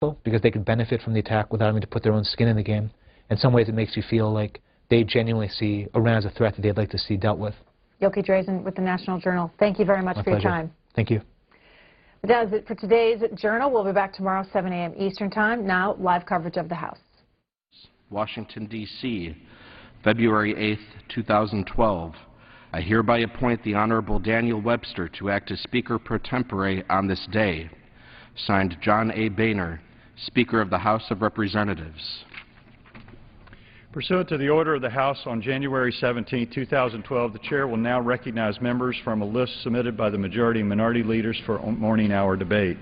because they could benefit from the attack without having to put their own skin in the game. In some ways, it makes you feel like they genuinely see Iran as a threat that they'd like to see dealt with. Yochi Drazen with the National Journal. Thank you very much for your time. Thank you. That does it for today's Journal. We'll be back tomorrow, 7 a.m. Eastern Time. Now, live coverage of the House. Washington, D.C., February 8th, 2012. I hereby appoint the Honorable Daniel Webster to act as Speaker pro tempore on this day. Signed, John A. Boehner, Speaker of the House of Representatives. Pursuant to the order of the House on January 17, 2012, the Chair will now recognize members from a list submitted by the majority and minority leaders for morning hour debate.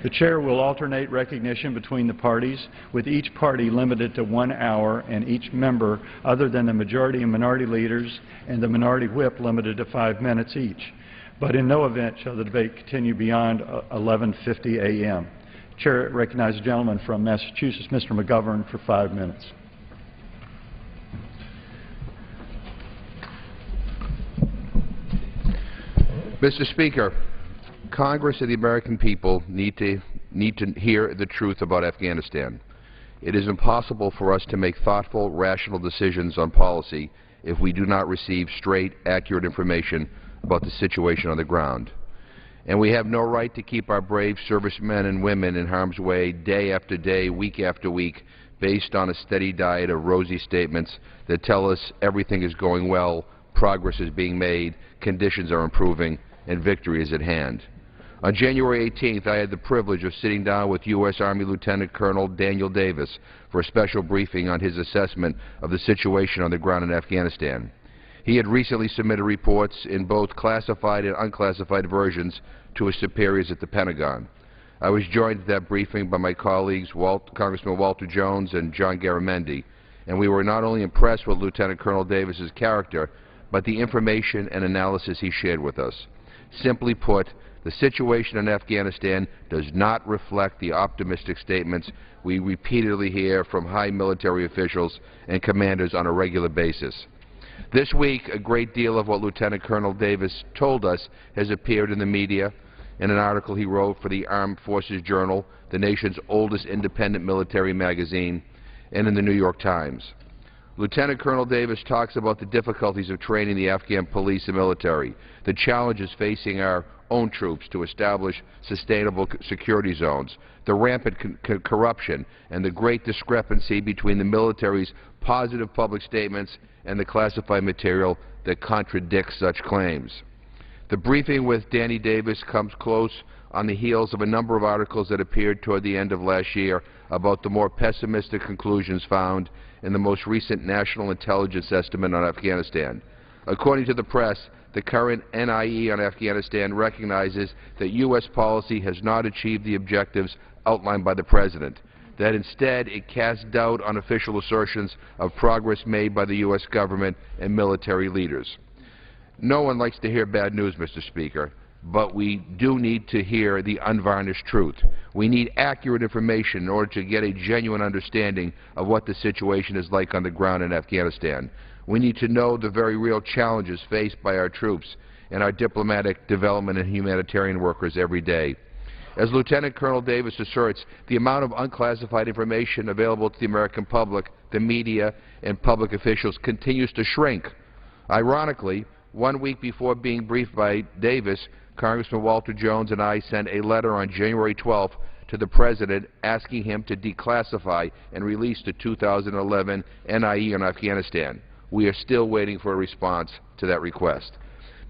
The Chair will alternate recognition between the parties, with each party limited to 1 hour and each member other than the majority and minority leaders and the minority whip limited to 5 minutes each. But in no event shall the debate continue beyond 11:50 a.m. Chair recognizes the gentleman from Massachusetts, Mr. McGovern, for 5 minutes. Mr. Speaker, Congress and the American people need to hear the truth about Afghanistan. It is impossible for us to make thoughtful, rational decisions on policy if we do not receive straight, accurate information about the situation on the ground. And we have no right to keep our brave servicemen and women in harm's way day after day, week after week, based on a steady diet of rosy statements that tell us everything is going well, progress is being made, conditions are improving, and victory is at hand. On January 18th, I had the privilege of sitting down with U.S. Army Lieutenant Colonel Daniel Davis for a special briefing on his assessment of the situation on the ground in Afghanistan. He had recently submitted reports in both classified and unclassified versions to his superiors at the Pentagon. I was joined at that briefing by my colleagues Congressman Walter Jones and John Garamendi, and we were not only impressed with Lieutenant Colonel Davis's character, but the information and analysis he shared with us. Simply put, the situation in Afghanistan does not reflect the optimistic statements we repeatedly hear from high military officials and commanders on a regular basis. This week, a great deal of what Lieutenant Colonel Davis told us has appeared in the media, in an article he wrote for the Armed Forces Journal, the nation's oldest independent military magazine, and in the New York Times. Lieutenant Colonel Davis talks about the difficulties of training the Afghan police and military, the challenges facing our own troops to establish sustainable security zones, the rampant corruption, and the great discrepancy between the military's positive public statements and the classified material that contradicts such claims. The briefing with Danny Davis comes close on the heels of a number of articles that appeared toward the end of last year about the more pessimistic conclusions found in the most recent National Intelligence Estimate on Afghanistan. According to the press, the current NIE on Afghanistan recognizes that U.S. policy has not achieved the objectives outlined by the President, that instead it casts doubt on official assertions of progress made by the U.S. government and military leaders. No one likes to hear bad news, Mr. Speaker, but we do need to hear the unvarnished truth. We need accurate information in order to get a genuine understanding of what the situation is like on the ground in Afghanistan. We need to know the very real challenges faced by our troops and our diplomatic, development, and humanitarian workers every day. As Lieutenant Colonel Davis asserts, the amount of unclassified information available to the American public, the media, and public officials continues to shrink. Ironically, 1 week before being briefed by Davis, Congressman Walter Jones and I sent a letter on January 12th to the President asking him to declassify and release the 2011 NIE on Afghanistan. We are still waiting for a response to that request.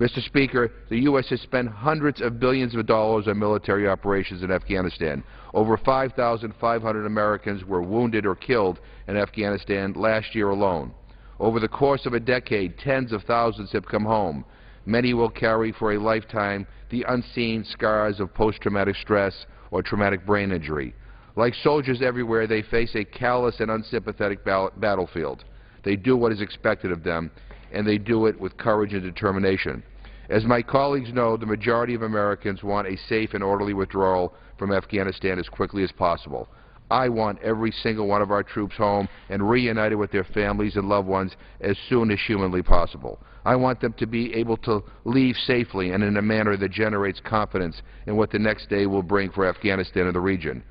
Mr. Speaker, the U.S. has spent hundreds of billions of dollars on military operations in Afghanistan. Over 5,500 Americans were wounded or killed in Afghanistan last year alone. Over the course of a decade, tens of thousands have come home. Many will carry for a lifetime the unseen scars of post-traumatic stress or traumatic brain injury. Like soldiers everywhere, they face a callous and unsympathetic battlefield. They do what is expected of them, and they do it with courage and determination. As my colleagues know, the majority of Americans want a safe and orderly withdrawal from Afghanistan as quickly as possible. I want every single one of our troops home and reunited with their families and loved ones as soon as humanly possible. I want them to be able to leave safely and in a manner that generates confidence in what the next day will bring for Afghanistan and the region.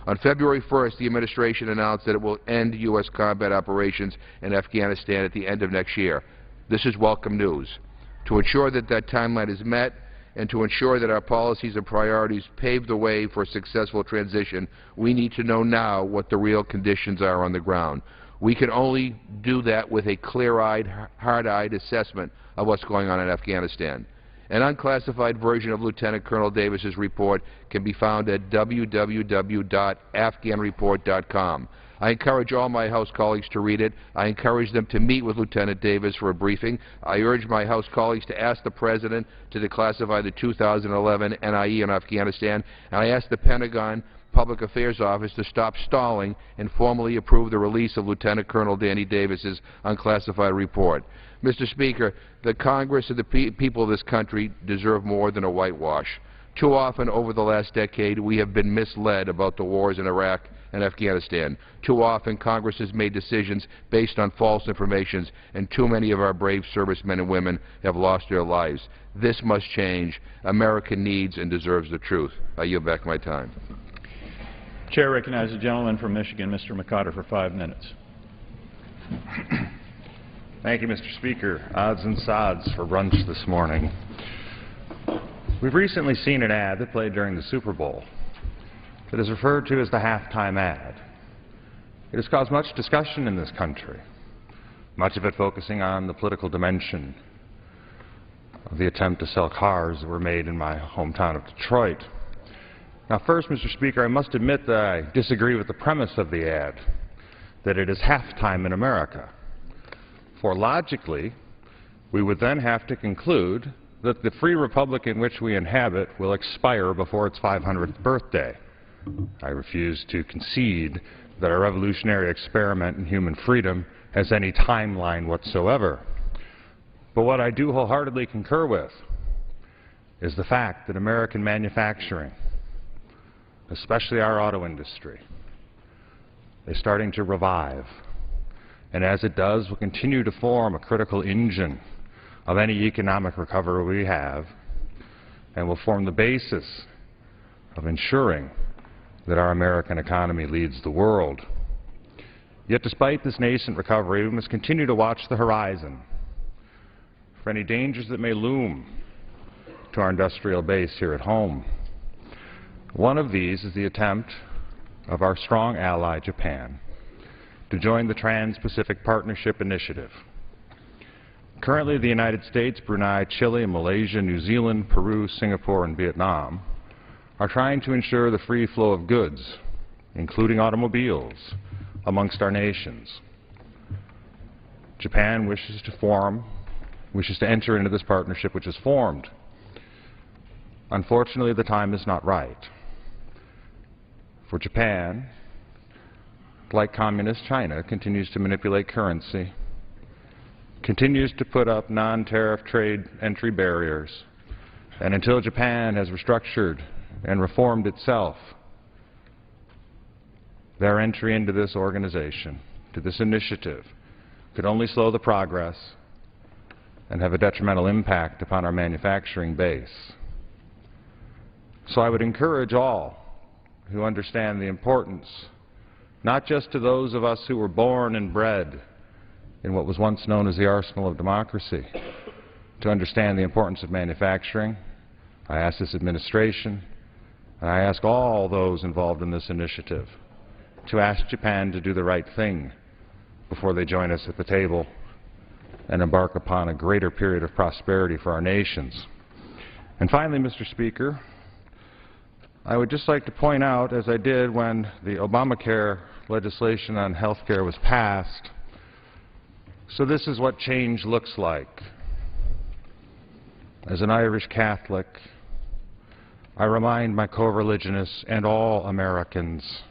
On February 1st, the administration announced that it will end U.S. combat operations in Afghanistan at the end of next year. This is welcome news. To ensure that that timeline is met and to ensure that our policies and priorities pave the way for a successful transition, we need to know now what the real conditions are on the ground. We can only do that with a clear-eyed, hard-eyed assessment of what's going on in Afghanistan. An unclassified version of Lieutenant Colonel Davis's report can be found at www.afghanreport.com. I encourage all my House colleagues to read it. I encourage them to meet with Lieutenant Davis for a briefing. I urge my House colleagues to ask the President to declassify the 2011 NIE in Afghanistan, and I ask the Pentagon Public Affairs Office to stop stalling and formally approve the release of Lieutenant Colonel Danny Davis's unclassified report. Mr. Speaker, the Congress and the people of this country deserve more than a whitewash. Too often over the last decade, we have been misled about the wars in Iraq and Afghanistan. Too often, Congress has made decisions based on false information, and too many of our brave servicemen and women have lost their lives. This must change. America needs and deserves the truth. I yield back my time. Chair recognizes the gentleman from Michigan, Mr. McCotter, for 5 minutes. Thank you, Mr. Speaker. Odds and sods for brunch this morning. We've recently seen an ad that played during the Super Bowl that is referred to as the halftime ad. It has caused much discussion in this country, much of it focusing on the political dimension of the attempt to sell cars that were made in my hometown of Detroit. Now first, Mr. Speaker, I must admit that I disagree with the premise of the ad, that it is halftime in America. For logically, we would then have to conclude that the free republic in which we inhabit will expire before its 500th birthday. I refuse to concede that our revolutionary experiment in human freedom has any timeline whatsoever. But what I do wholeheartedly concur with is the fact that American manufacturing, especially our auto industry, is starting to revive. And as it does, will continue to form a critical engine of any economic recovery we have, and will form the basis of ensuring that our American economy leads the world. Yet despite this nascent recovery, we must continue to watch the horizon for any dangers that may loom to our industrial base here at home. One of these is the attempt of our strong ally, Japan, to join the Trans-Pacific Partnership Initiative. Currently, the United States, Brunei, Chile, Malaysia, New Zealand, Peru, Singapore, and Vietnam are trying to ensure the free flow of goods, including automobiles, amongst our nations. Japan wishes to enter into this partnership which is formed. Unfortunately, the time is not right. For Japan, like communist China, continues to manipulate currency, continues to put up non-tariff trade entry barriers, and until Japan has restructured and reformed itself, their entry into this organization, to this initiative, could only slow the progress and have a detrimental impact upon our manufacturing base. So I would encourage all who understand the importance, not just to those of us who were born and bred in what was once known as the arsenal of democracy, to understand the importance of manufacturing. I ask this administration, and I ask all those involved in this initiative, to ask Japan to do the right thing before they join us at the table and embark upon a greater period of prosperity for our nations. And finally, Mr. Speaker, I would just like to point out, as I did when the Obamacare legislation on health care was passed, so this is what change looks like. As an Irish Catholic, I remind my co-religionists and all Americans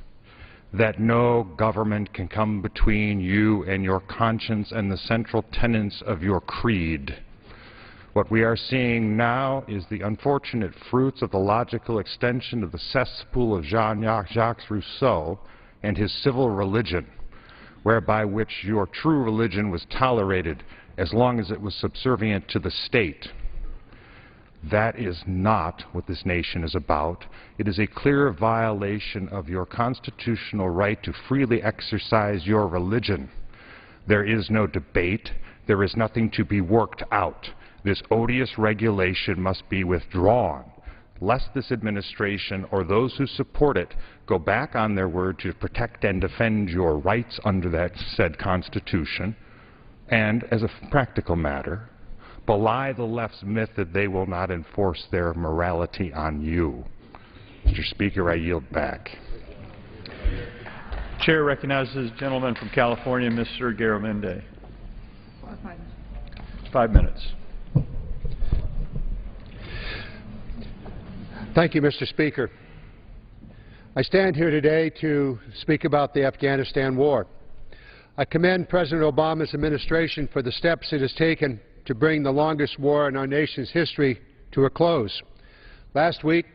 that no government can come between you and your conscience and the central tenets of your creed. What we are seeing now is the unfortunate fruits of the logical extension of the cesspool of Jean-Jacques Rousseau and his civil religion, whereby which your true religion was tolerated as long as it was subservient to the state. That is not what this nation is about. It is a clear violation of your constitutional right to freely exercise your religion. There is no debate. There is nothing to be worked out. This odious regulation must be withdrawn, lest this administration or those who support it go back on their word to protect and defend your rights under that said Constitution, and, as a practical matter, belie the left's myth that they will not enforce their morality on you. Mr. Speaker, I yield back. Chair recognizes the gentleman from California, Mr. Garamendi. 5 minutes. Thank you, Mr. Speaker. I stand here today to speak about the Afghanistan war. I commend President Obama's administration for the steps it has taken to bring the longest war in our nation's history to a close. Last week,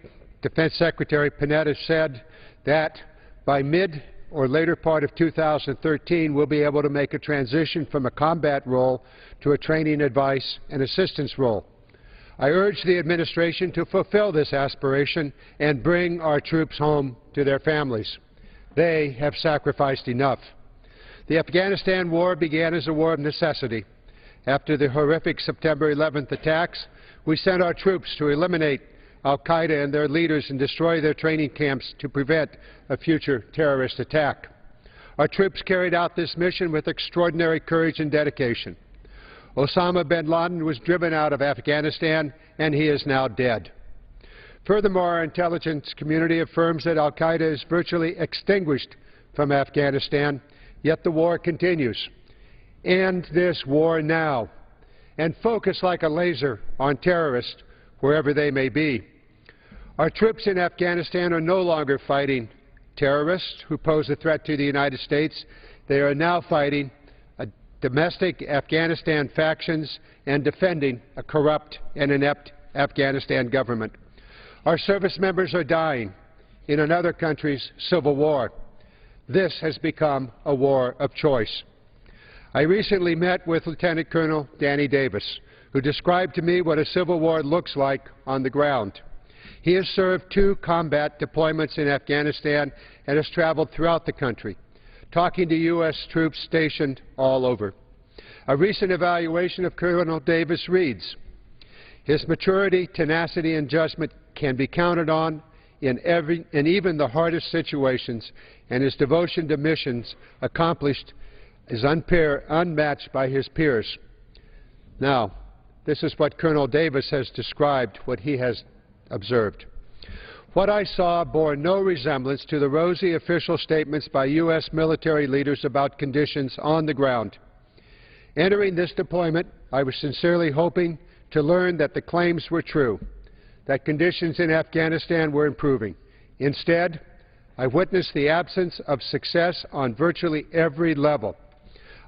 Defense Secretary Panetta said that by mid or later part of 2013, we'll be able to make a transition from a combat role to a training, advice, and assistance role. I urge the administration to fulfill this aspiration and bring our troops home to their families. They have sacrificed enough. The Afghanistan war began as a war of necessity. After the horrific September 11th attacks, we sent our troops to eliminate al-Qaeda and their leaders and destroy their training camps to prevent a future terrorist attack. Our troops carried out this mission with extraordinary courage and dedication. Osama bin Laden was driven out of Afghanistan, and he is now dead. Furthermore, our intelligence community affirms that al-Qaeda is virtually extinguished from Afghanistan, yet the war continues. End this war now, and focus like a laser on terrorists wherever they may be. Our troops in Afghanistan are no longer fighting terrorists who pose a threat to the United States. They are now fighting domestic Afghanistan factions and defending a corrupt and inept Afghanistan government. Our service members are dying in another country's civil war. This has become a war of choice. I recently met with Lieutenant Colonel Danny Davis, who described to me what a civil war looks like on the ground. He has served 2 combat deployments in Afghanistan and has traveled throughout the country, talking to U.S. troops stationed all over. A recent evaluation of Colonel Davis reads, "His maturity, tenacity, and judgment can be counted on in even the hardest situations, and his devotion to missions accomplished is unmatched by his peers." Now, this is what Colonel Davis has described, what he has observed. What I saw bore no resemblance to the rosy official statements by U.S. military leaders about conditions on the ground. Entering this deployment, I was sincerely hoping to learn that the claims were true, that conditions in Afghanistan were improving. Instead, I witnessed the absence of success on virtually every level.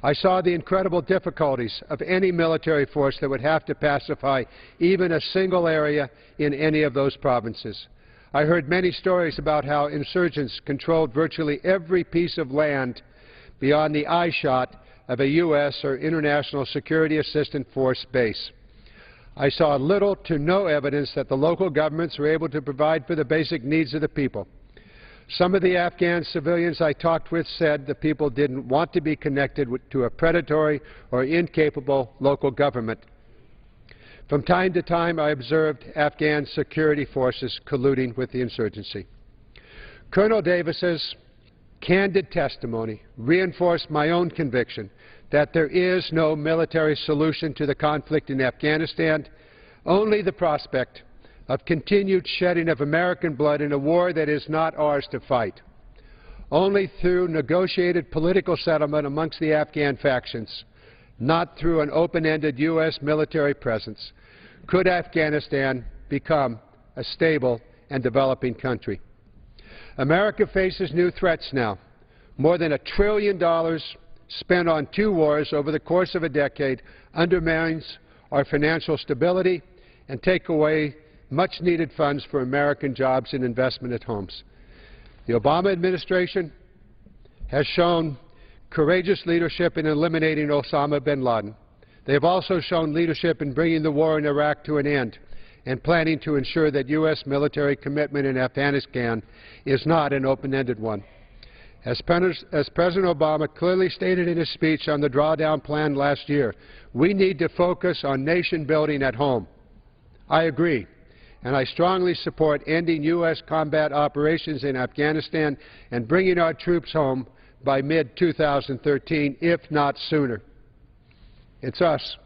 I saw the incredible difficulties of any military force that would have to pacify even a single area in any of those provinces. I heard many stories about how insurgents controlled virtually every piece of land beyond the eye shot of a U.S. or international security assistance force base. I saw little to no evidence that the local governments were able to provide for the basic needs of the people. Some of the Afghan civilians I talked with said the people didn't want to be connected to a predatory or incapable local government. From time to time, I observed Afghan security forces colluding with the insurgency. Colonel Davis's candid testimony reinforced my own conviction that there is no military solution to the conflict in Afghanistan, only the prospect of continued shedding of American blood in a war that is not ours to fight. Only through negotiated political settlement amongst the Afghan factions, not through an open-ended U.S. military presence, could Afghanistan become a stable and developing country. America faces new threats now. More than $1 trillion spent on 2 wars over the course of a decade undermines our financial stability and take away much-needed funds for American jobs and investment at homes. The Obama administration has shown courageous leadership in eliminating Osama bin Laden. They have also shown leadership in bringing the war in Iraq to an end and planning to ensure that U.S. military commitment in Afghanistan is not an open-ended one. As President Obama clearly stated in his speech on the drawdown plan last year, we need to focus on nation building at home. I agree, and I strongly support ending U.S. combat operations in Afghanistan and bringing our troops home by mid-2013, if not sooner. It's us,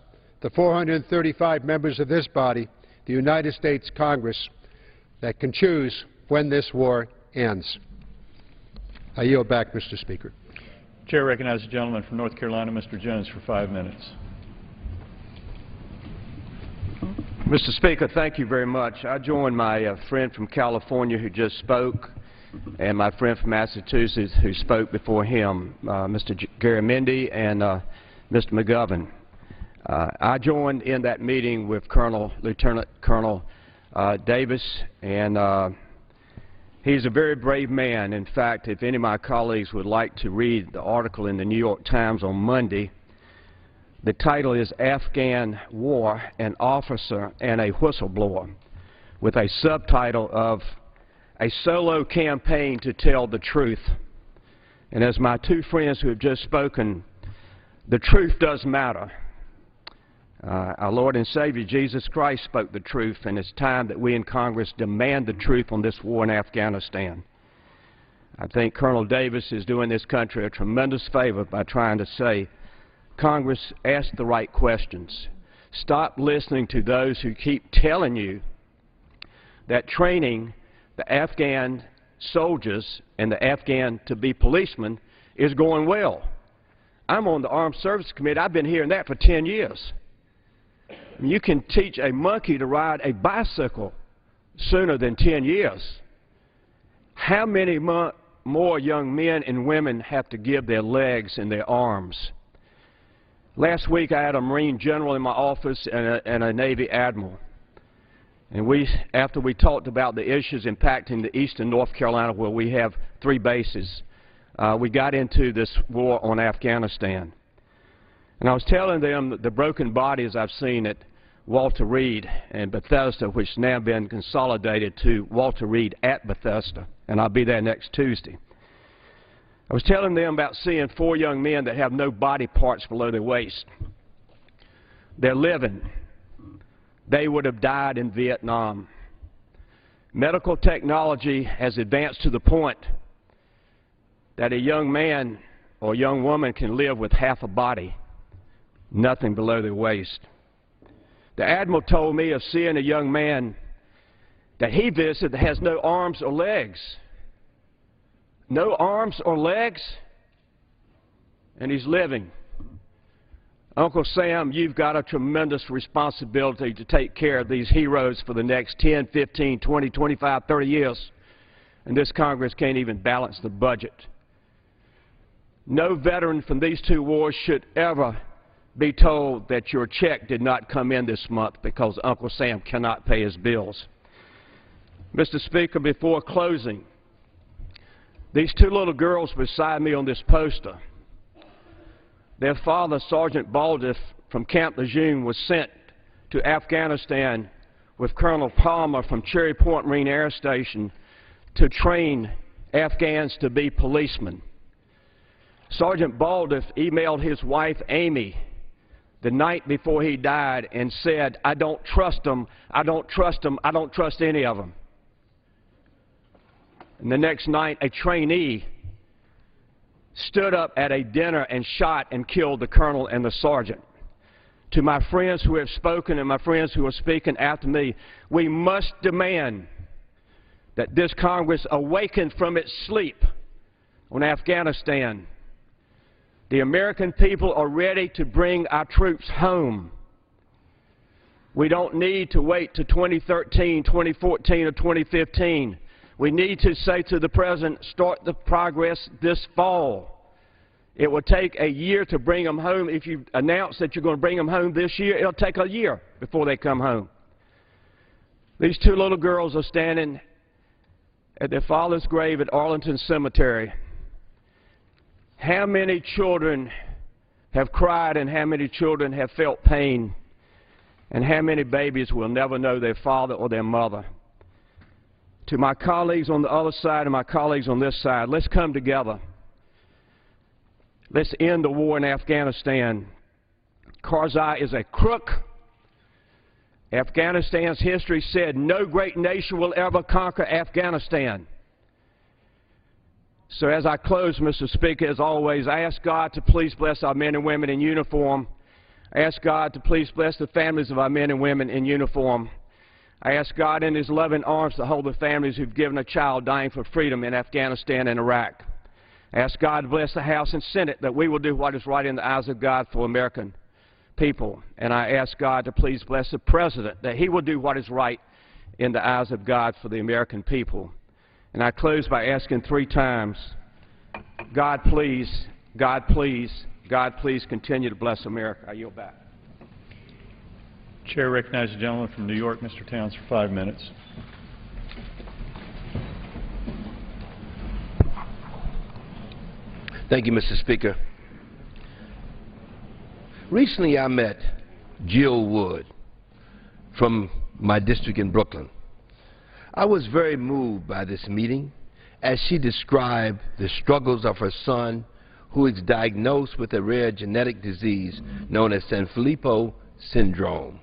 the 435 members of this body, the United States Congress, that can choose when this war ends. I yield back, Mr. Speaker. Chair recognizes the gentleman from North Carolina, Mr. Jones, for 5 minutes. Mr. Speaker, thank you very much. I join my friend from California who just spoke and my friend from Massachusetts who spoke before him, Mr. Garamendi and Mr. McGovern. I joined in that meeting with Lieutenant Colonel Davis, and he's a very brave man. In fact, if any of my colleagues would like to read the article in the New York Times on Monday, the title is Afghan War, an Officer and a Whistleblower, with a subtitle of A Solo Campaign to Tell the Truth. And as my two friends who have just spoken, the truth does matter. Our Lord and Savior Jesus Christ spoke the truth, and it's time that we in Congress demand the truth on this war in Afghanistan. I think Colonel Davis is doing this country a tremendous favor by trying to say, Congress, ask the right questions. Stop listening to those who keep telling you that training the Afghan soldiers and the Afghan to be policemen is going well. I'm on the Armed Services Committee. I've been hearing that for 10 years. You can teach a monkey to ride a bicycle sooner than 10 years. How many more young men and women have to give their legs and their arms? Last week I had a Marine general in my office and a Navy admiral. And after we talked about the issues impacting the eastern North Carolina where we have 3 bases, we got into this war on Afghanistan. And I was telling them the broken bodies I've seen at Walter Reed and Bethesda, which has now been consolidated to Walter Reed at Bethesda, and I'll be there next Tuesday. I was telling them about seeing 4 young men that have no body parts below their waist. They're living. They would have died in Vietnam. Medical technology has advanced to the point that a young man or young woman can live with half a body, nothing below their waist. The Admiral told me of seeing a young man that he visited that has no arms or legs. No arms or legs, and he's living. Uncle Sam, you've got a tremendous responsibility to take care of these heroes for the next 10, 15, 20, 25, 30 years, and this Congress can't even balance the budget. No veteran from these 2 wars should ever be told that your check did not come in this month because Uncle Sam cannot pay his bills. Mr. Speaker, before closing, these 2 little girls beside me on this poster, their father, Sergeant Baldiff from Camp Lejeune, was sent to Afghanistan with Colonel Palmer from Cherry Point Marine Air Station to train Afghans to be policemen. Sergeant Baldiff emailed his wife, Amy, the night before he died and said, I don't trust them, I don't trust them, I don't trust any of them. And the next night, a trainee stood up at a dinner and shot and killed the colonel and the sergeant. To my friends who have spoken and my friends who are speaking after me, we must demand that this Congress awaken from its sleep on Afghanistan. The American people are ready to bring our troops home. We don't need to wait to 2013, 2014, or 2015. We need to say to the President, start the progress this fall. It will take a year to bring them home. If you announce that you're going to bring them home this year, it'll take a year before they come home. These 2 little girls are standing at their father's grave at Arlington Cemetery. How many children have cried and how many children have felt pain? And how many babies will never know their father or their mother? To my colleagues on the other side and my colleagues on this side, let's come together. Let's end the war in Afghanistan. Karzai is a crook. Afghanistan's history said no great nation will ever conquer Afghanistan. So as I close, Mr. Speaker, as always, I ask God to please bless our men and women in uniform. I ask God to please bless the families of our men and women in uniform. I ask God in His loving arms to hold the families who've given a child dying for freedom in Afghanistan and Iraq. I ask God to bless the House and Senate that we will do what is right in the eyes of God for American people. And I ask God to please bless the President that he will do what is right in the eyes of God for the American people. And I close by asking 3 times, God please, God please, God please continue to bless America. I yield back. Chair recognizes the gentleman from New York, Mr. Towns, for 5 minutes. Thank you, Mr. Speaker. Recently I met Jill Wood from my district in Brooklyn. I was very moved by this meeting as she described the struggles of her son, who is diagnosed with a rare genetic disease known as Sanfilippo syndrome.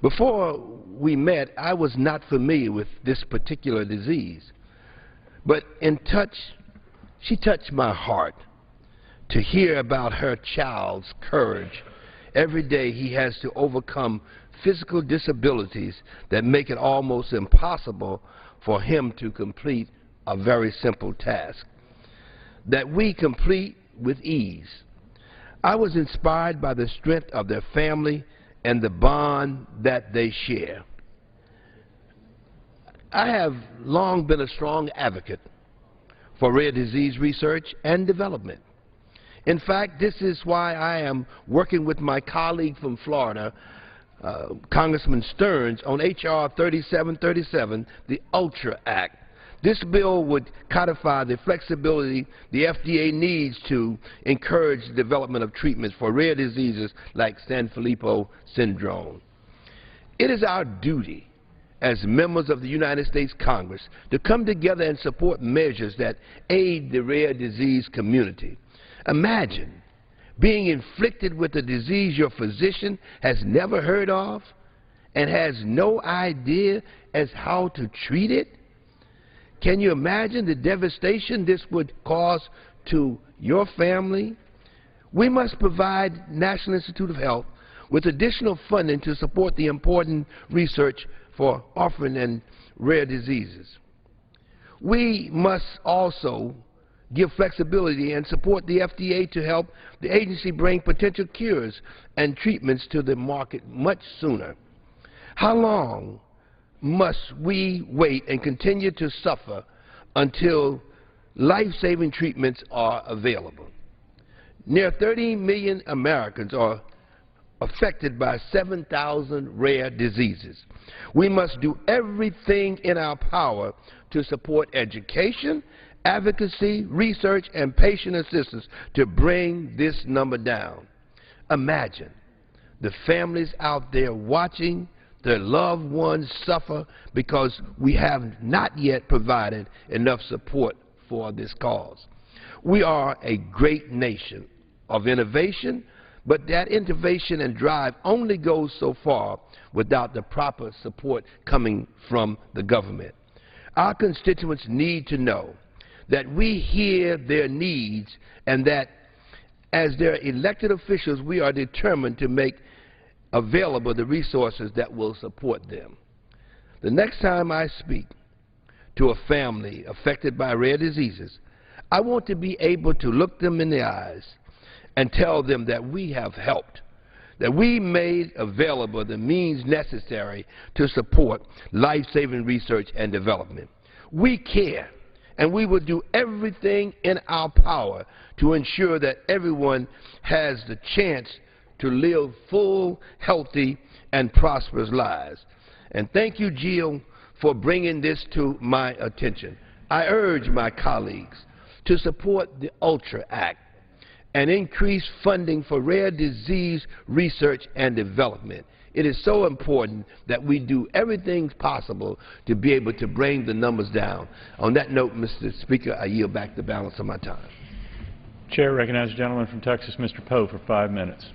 Before we met, I was not familiar with this particular disease, but she touched my heart to hear about her child's courage. Every day he has to overcome physical disabilities that make it almost impossible for him to complete a very simple task that we complete with ease. I was inspired by the strength of their family and the bond that they share. I have long been a strong advocate for rare disease research and development. In fact, this is why I am working with my colleague from Florida, Congressman Stearns, on H.R. 3737, the ULTRA Act. This bill would codify the flexibility the FDA needs to encourage the development of treatments for rare diseases like Sanfilippo syndrome. It is our duty as members of the United States Congress to come together and support measures that aid the rare disease community. Imagine being inflicted with a disease your physician has never heard of and has no idea as how to treat it. Can you imagine the devastation this would cause to your family? We must provide National Institute of Health with additional funding to support the important research for orphan and rare diseases. We must also give flexibility and support the FDA to help the agency bring potential cures and treatments to the market much sooner. How long must we wait and continue to suffer until life-saving treatments are available? Near 30 million Americans are affected by 7,000 rare diseases. We must do everything in our power to support education, advocacy, research, and patient assistance to bring this number down. Imagine the families out there watching their loved ones suffer because we have not yet provided enough support for this cause. We are a great nation of innovation, but that innovation and drive only goes so far without the proper support coming from the government. Our constituents need to know that we hear their needs and that as their elected officials we are determined to make available the resources that will support them. The next time I speak to a family affected by rare diseases, I want to be able to look them in the eyes and tell them that we have helped, that we made available the means necessary to support life-saving research and development. We care, and we will do everything in our power to ensure that everyone has the chance to live full, healthy, and prosperous lives. And thank you, Jill, for bringing this to my attention. I urge my colleagues to support the ULTRA Act and increase funding for rare disease research and development. It is so important that we do everything possible to be able to bring the numbers down. On that note, Mr. Speaker, I yield back the balance of my time. Chair recognizes the gentleman from Texas, Mr. Poe, for 5 minutes.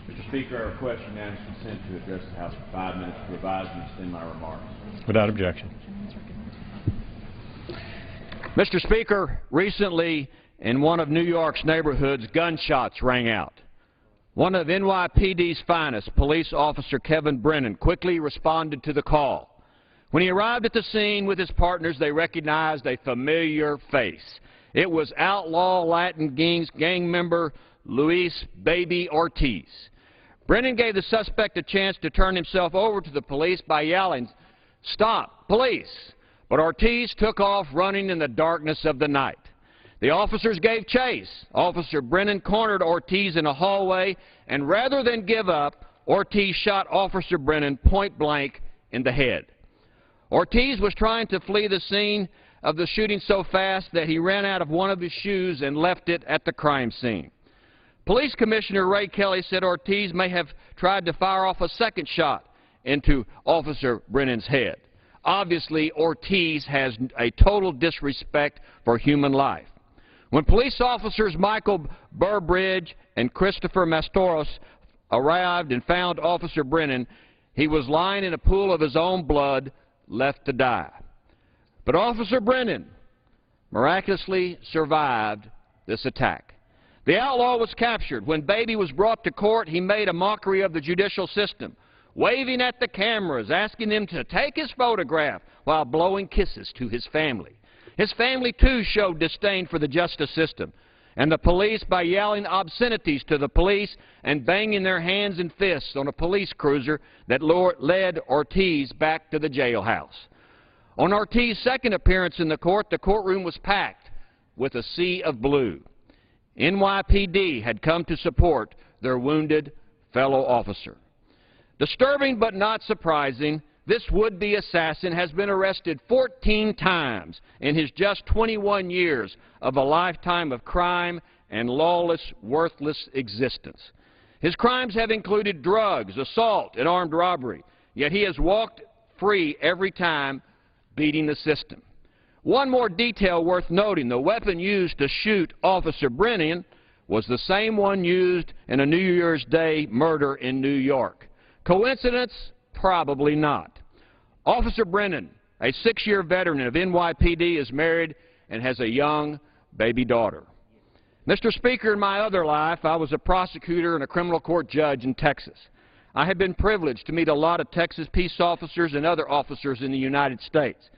Mr. Speaker, I request unanimous consent to address the House for 5 minutes to revise and extend my remarks. Without objection. Mr. Speaker, recently in one of New York's neighborhoods, gunshots rang out. One of NYPD's finest, police officer Kevin Brennan, quickly responded to the call. When he arrived at the scene with his partners, they recognized a familiar face. It was outlaw Latin gang member Luis "Baby" Ortiz. Brennan gave the suspect a chance to turn himself over to the police by yelling, "Stop, police!" But Ortiz took off running in the darkness of the night. The officers gave chase. Officer Brennan cornered Ortiz in a hallway, and rather than give up, Ortiz shot Officer Brennan point blank in the head. Ortiz was trying to flee the scene of the shooting so fast that he ran out of one of his shoes and left it at the crime scene. Police Commissioner Ray Kelly said Ortiz may have tried to fire off a second shot into Officer Brennan's head. Obviously, Ortiz has a total disrespect for human life. When police officers Michael Burbridge and Christopher Mastoros arrived and found Officer Brennan, he was lying in a pool of his own blood, left to die. But Officer Brennan miraculously survived this attack. The outlaw was captured. When Baby was brought to court, he made a mockery of the judicial system, waving at the cameras, asking them to take his photograph while blowing kisses to his family. His family, too, showed disdain for the justice system and the police by yelling obscenities to the police and banging their hands and fists on a police cruiser that led Ortiz back to the jailhouse. On Ortiz's second appearance in the courtroom was packed with a sea of blue. NYPD had come to support their wounded fellow officer. Disturbing but not surprising, this would-be assassin has been arrested 14 times in his just 21 years of a lifetime of crime and lawless, worthless existence. His crimes have included drugs, assault, and armed robbery, yet he has walked free every time, beating the system. One more detail worth noting, the weapon used to shoot Officer Brennan was the same one used in a New Year's Day murder in New York. Coincidence? Probably not. Officer Brennan, a 6-year veteran of NYPD, is married and has a young baby daughter. Mr. Speaker, in my other life, I was a prosecutor and a criminal court judge in Texas. I have been privileged to meet a lot of Texas peace officers and other officers in the United States.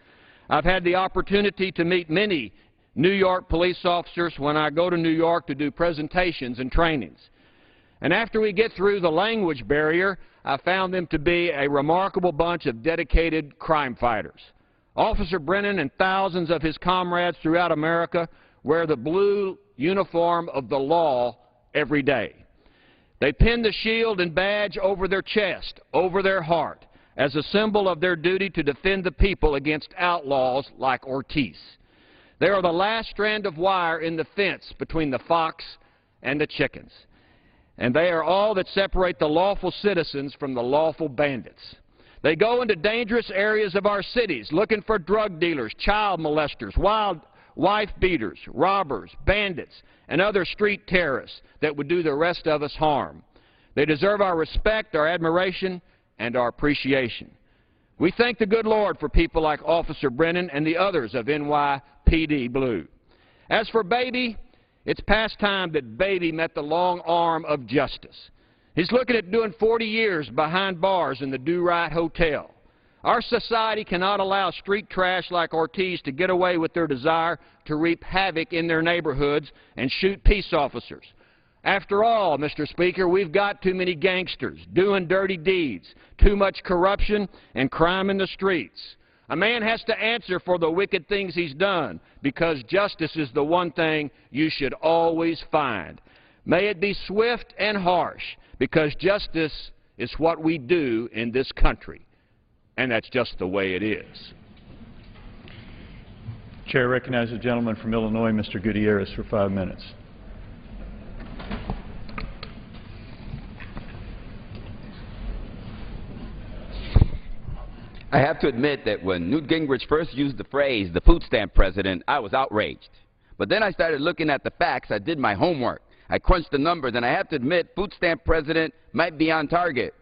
I've had the opportunity to meet many New York police officers when I go to New York to do presentations and trainings. And after we get through the language barrier, I found them to be a remarkable bunch of dedicated crime fighters. Officer Brennan and thousands of his comrades throughout America wear the blue uniform of the law every day. They pin the shield and badge over their chest, over their heart, as a symbol of their duty to defend the people against outlaws like Ortiz. They are the last strand of wire in the fence between the fox and the chickens. And they are all that separate the lawful citizens from the lawful bandits. They go into dangerous areas of our cities looking for drug dealers, child molesters, wife beaters, robbers, bandits, and other street terrorists that would do the rest of us harm. They deserve our respect, our admiration, and our appreciation. We thank the good Lord for people like Officer Brennan and the others of NYPD Blue. As for Baby, it's past time that Baby met the long arm of justice. He's looking at doing 40 years behind bars in the Do-Right Hotel. Our society cannot allow street trash like Ortiz to get away with their desire to reap havoc in their neighborhoods and shoot peace officers. After all, Mr. Speaker, we've got too many gangsters doing dirty deeds, too much corruption and crime in the streets. A man has to answer for the wicked things he's done, because justice is the one thing you should always find. May it be swift and harsh, because justice is what we do in this country, and that's just the way it is. Chair recognizes the gentleman from Illinois, Mr. Gutierrez, for 5 minutes. I have to admit that when Newt Gingrich first used the phrase, the food stamp president, I was outraged. But then I started looking at the facts. I did my homework. I crunched the numbers, and I have to admit, food stamp president might be on target.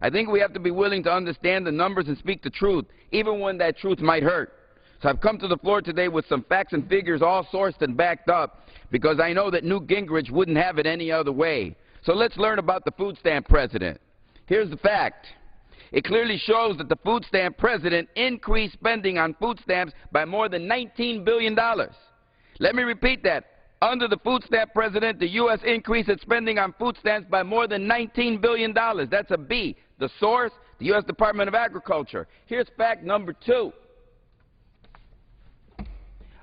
I think we have to be willing to understand the numbers and speak the truth, even when that truth might hurt. So I've come to the floor today with some facts and figures all sourced and backed up, because I know that Newt Gingrich wouldn't have it any other way. So let's learn about the food stamp president. Here's the fact. It clearly shows that the food stamp president increased spending on food stamps by more than $19 billion. Let me repeat that. Under the food stamp president, the U.S. increased its spending on food stamps by more than $19 billion. That's a B. The source, the U.S. Department of Agriculture. Here's fact number 2.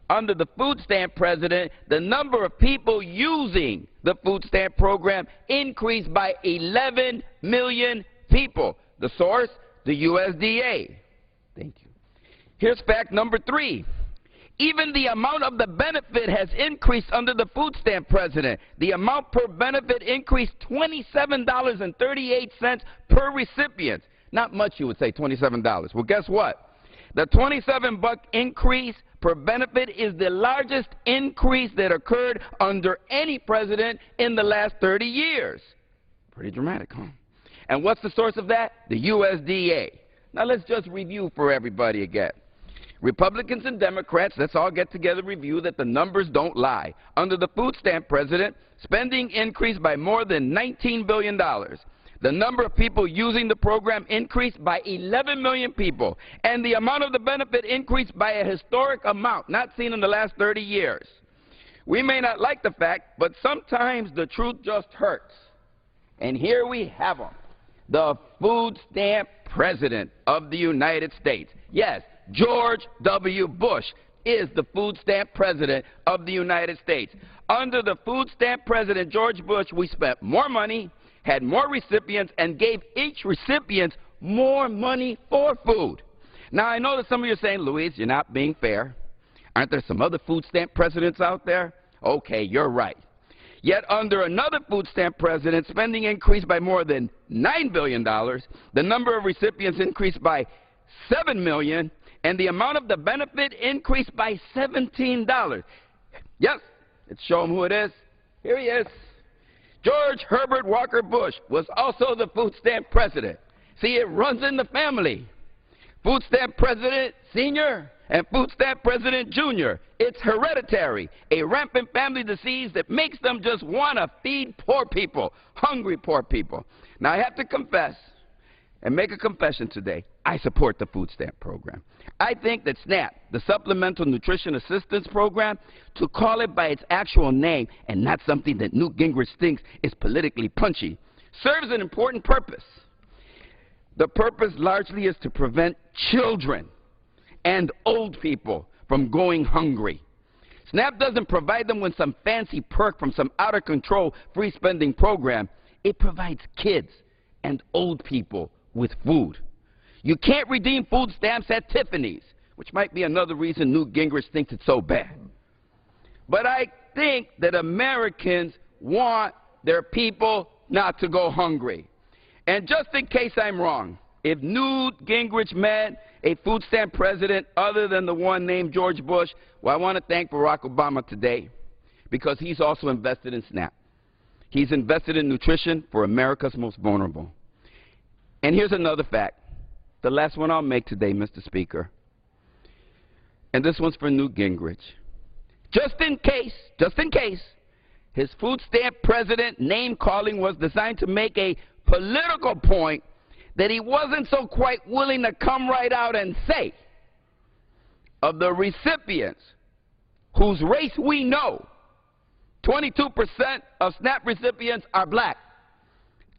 Under the food stamp president, the number of people using the food stamp program increased by 11 million people. The source, the USDA. Thank you. Here's fact number 3. Even the amount of the benefit has increased under the food stamp president. The amount per benefit increased $27.38 per recipient. Not much, you would say, $27. Well, guess what? The $27 increase per benefit is the largest increase that occurred under any president in the last 30 years. Pretty dramatic, huh? And what's the source of that? The USDA. Now let's just review for everybody again. Republicans and Democrats, let's all get together and review that the numbers don't lie. Under the food stamp president, spending increased by more than $19 billion. The number of people using the program increased by 11 million people. And the amount of the benefit increased by a historic amount, not seen in the last 30 years. We may not like the fact, but sometimes the truth just hurts. And here we have them. The food stamp president of the United States. Yes, George W. Bush is the food stamp president of the United States. Under the food stamp president, George Bush, we spent more money, had more recipients, and gave each recipient more money for food. Now, I know that some of you are saying, Luis, you're not being fair. Aren't there some other food stamp presidents out there? Okay, you're right. Yet under another food stamp president, spending increased by more than $9 billion, the number of recipients increased by 7 million, and the amount of the benefit increased by $17. Yes, let's show him who it is. Here he is. George Herbert Walker Bush was also the food stamp president. See, it runs in the family. Food stamp president senior and food stamp president junior. It's hereditary, a rampant family disease that makes them just want to feed poor people, hungry poor people. Now, I have to confess and make a confession today. I support the food stamp program. I think that SNAP, the Supplemental Nutrition Assistance Program, to call it by its actual name and not something that Newt Gingrich thinks is politically punchy, serves an important purpose. The purpose largely is to prevent children and old people from going hungry. SNAP doesn't provide them with some fancy perk from some out-of-control free spending program. It provides kids and old people with food. You can't redeem food stamps at Tiffany's, which might be another reason Newt Gingrich thinks it's so bad. But I think that Americans want their people not to go hungry. And just in case I'm wrong, if Newt Gingrich met a food stamp president other than the one named George Bush, well, I want to thank Barack Obama today because he's also invested in SNAP. He's invested in nutrition for America's most vulnerable. And here's another fact, the last one I'll make today, Mr. Speaker. And this one's for Newt Gingrich. Just in case, his food stamp president name-calling was designed to make a political point that he wasn't so quite willing to come right out and say. Of the recipients whose race we know, 22% of SNAP recipients are black,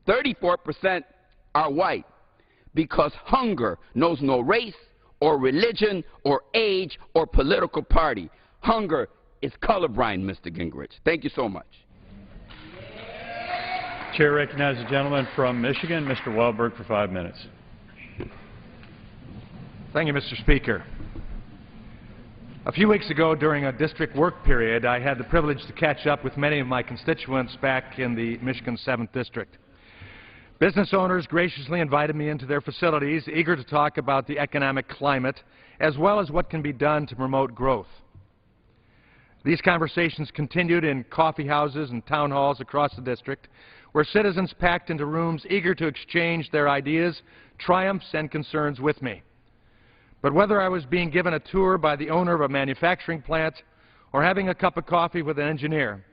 34% are white, because hunger knows no race or religion or age or political party. Hunger is colorblind, Mr. Gingrich. Thank you so much. Chair recognizes the gentleman from Michigan, Mr. Wildberg, for 5 minutes. Thank you, Mr. Speaker. A few weeks ago, during a district work period, I had the privilege to catch up with many of my constituents back in the Michigan 7th District. Business owners graciously invited me into their facilities, eager to talk about the economic climate, as well as what can be done to promote growth. These conversations continued in coffee houses and town halls across the district, where citizens packed into rooms eager to exchange their ideas, triumphs, and concerns with me. But whether I was being given a tour by the owner of a manufacturing plant or having a cup of coffee with an engineer,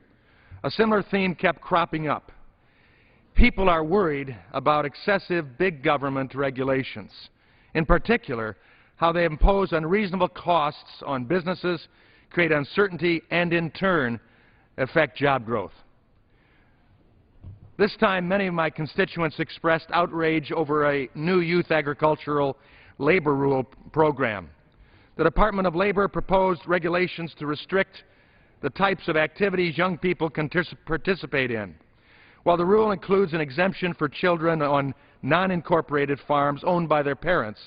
a similar theme kept cropping up. People are worried about excessive big government regulations, in particular, how they impose unreasonable costs on businesses, create uncertainty, and in turn, affect job growth. This time, many of my constituents expressed outrage over a new youth agricultural labor rule program. The Department of Labor proposed regulations to restrict the types of activities young people can participate in. While the rule includes an exemption for children on non-incorporated farms owned by their parents,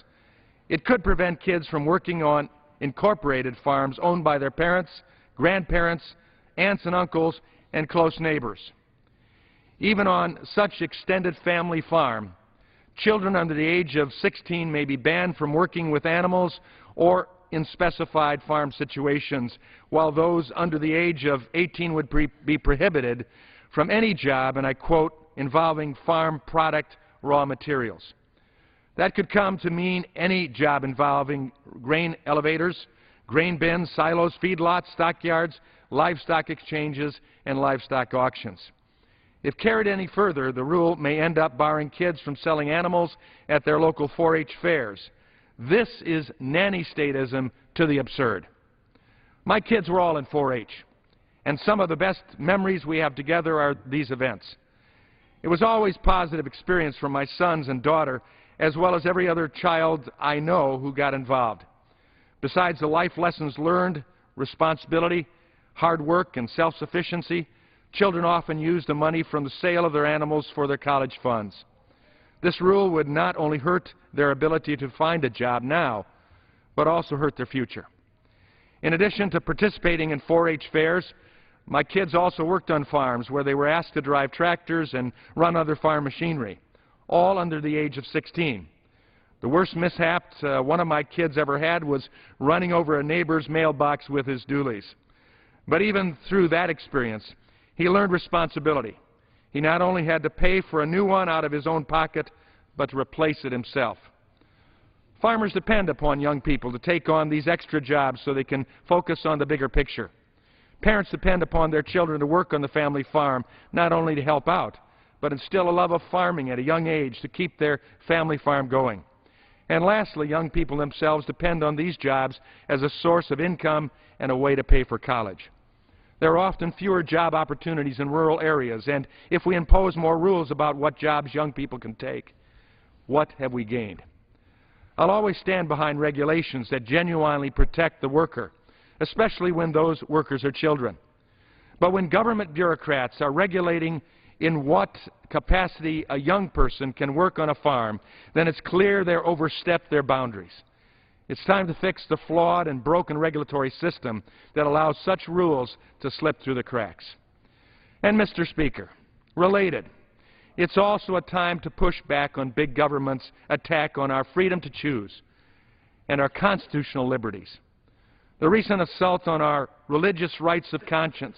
it could prevent kids from working on incorporated farms owned by their parents, grandparents, aunts and uncles, and close neighbors. Even on such extended family farm, children under the age of 16 may be banned from working with animals or in specified farm situations, while those under the age of 18 would be prohibited from any job, and I quote, involving farm product raw materials. That could come to mean any job involving grain elevators, grain bins, silos, feedlots, stockyards, livestock exchanges, and livestock auctions. If carried any further, the rule may end up barring kids from selling animals at their local 4-H fairs. This is nanny-statism to the absurd. My kids were all in 4-H, and some of the best memories we have together are these events. It was always a positive experience for my sons and daughter, as well as every other child I know who got involved. Besides the life lessons learned, responsibility, hard work, and self-sufficiency, children often use the money from the sale of their animals for their college funds. This rule would not only hurt their ability to find a job now, but also hurt their future. In addition to participating in 4-H fairs, my kids also worked on farms where they were asked to drive tractors and run other farm machinery, all under the age of 16. The worst mishap one of my kids ever had was running over a neighbor's mailbox with his dualies. But even through that experience, he learned responsibility. He not only had to pay for a new one out of his own pocket, but to replace it himself. Farmers depend upon young people to take on these extra jobs so they can focus on the bigger picture. Parents depend upon their children to work on the family farm, not only to help out, but instill a love of farming at a young age to keep their family farm going. And lastly, young people themselves depend on these jobs as a source of income and a way to pay for college. There are often fewer job opportunities in rural areas, and if we impose more rules about what jobs young people can take, what have we gained? I'll always stand behind regulations that genuinely protect the worker, especially when those workers are children. But when government bureaucrats are regulating in what capacity a young person can work on a farm, then it's clear they've overstepped their boundaries. It's time to fix the flawed and broken regulatory system that allows such rules to slip through the cracks. And, Mr. Speaker, related, it's also a time to push back on big government's attack on our freedom to choose and our constitutional liberties. The recent assault on our religious rights of conscience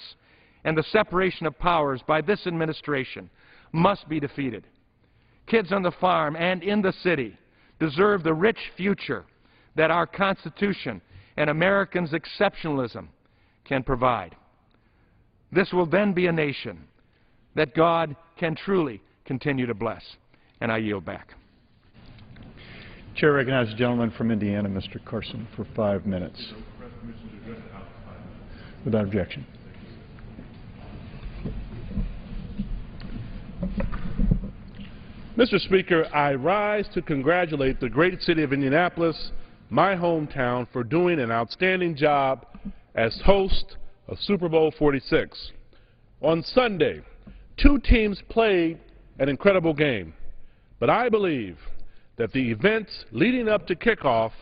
and the separation of powers by this administration must be defeated. Kids on the farm and in the city deserve the rich future that our Constitution and Americans' exceptionalism can provide. This will then be a nation that God can truly continue to bless. And I yield back. Chair recognizes the gentleman from Indiana, Mr. Carson, for 5 minutes. Without objection. Mr. Speaker, I rise to congratulate the great city of Indianapolis, my hometown, for doing an outstanding job as host of Super Bowl 46. On Sunday, 2 teams played an incredible game, but I believe that the events leading up to kickoff